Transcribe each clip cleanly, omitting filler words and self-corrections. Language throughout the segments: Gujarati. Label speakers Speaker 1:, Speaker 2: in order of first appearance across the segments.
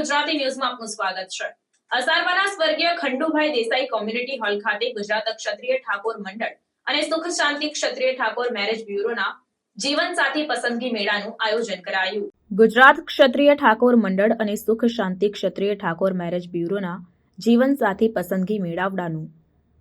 Speaker 1: ગુજરાતી ન્યૂઝમાં આપનું સ્વાગત છે। અસારવાના સ્વર્ગીય ખંડુભાઈ દેસાઈ કોમ્યુનિટી હોલ ખાતે ગુજરાત ક્ષત્રિય ઠાકોર મંડળ અને સુખ શાંતિ ક્ષત્રિય ઠાકોર મેરેજ બ્યુરોના જીવનસાથી પસંદગી મેળાનું આયોજન કરાયું। ગુજરાત ક્ષત્રિય ઠાકોર મંડળ અને સુખ શાંતિ ક્ષત્રિય ઠાકોર મેરેજ બ્યુરોના જીવનસાથી પસંદગી મેળાવડાનું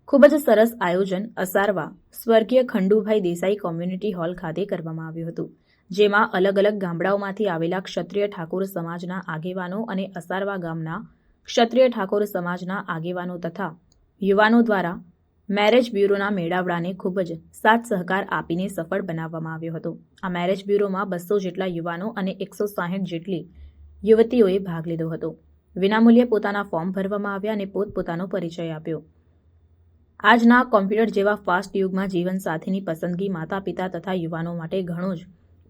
Speaker 1: ખૂબ જ સરસ આયોજન અસારવા સ્વર્ગીય ખંડુભાઈ દેસાઈ કોમ્યુનિટી હોલ ખાતે કરવામાં આવ્યું હતું, જેમાં અલગ અલગ ગામડાઓમાંથી આવેલા ક્ષત્રિય ઠાકોર સમાજના આગેવાનો અને અસારવા ગામના ક્ષત્રિય ઠાકોર સમાજના આગેવાનો તથા યુવાનો દ્વારા મેરેજ બ્યુરોના મેળાવડાને ખૂબ જ સાથ સહકાર આપીને સફળ બનાવવામાં આવ્યો હતો। આ મેરેજ બ્યુરોમાં 200 જેટલા યુવાનો અને 160 જેટલી યુવતીઓએ ભાગ લીધો હતો। વિનામૂલ્યે પોતાના ફોર્મ ભરવામાં આવ્યા અને પોતપોતાનો પરિચય આપ્યો। આજના કોમ્પ્યુટર જેવા ફાસ્ટ યુગમાં જીવનસાથીની પસંદગી માતા પિતા તથા યુવાનો માટે ઘણો જ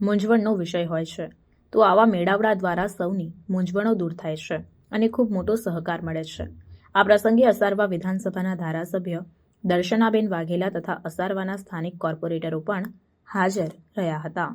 Speaker 1: મૂંઝવણનો વિષય હોય છે, તો આવા મેળાવડા દ્વારા સૌની મૂંઝવણો દૂર થાય છે અને ખૂબ મોટો સહકાર મળે છે। આ પ્રસંગે અસારવા વિધાનસભાના ધારાસભ્ય દર્શનાબેન વાઘેલા તથા અસારવાના સ્થાનિક કોર્પોરેટરો પણ હાજર રહ્યા હતા।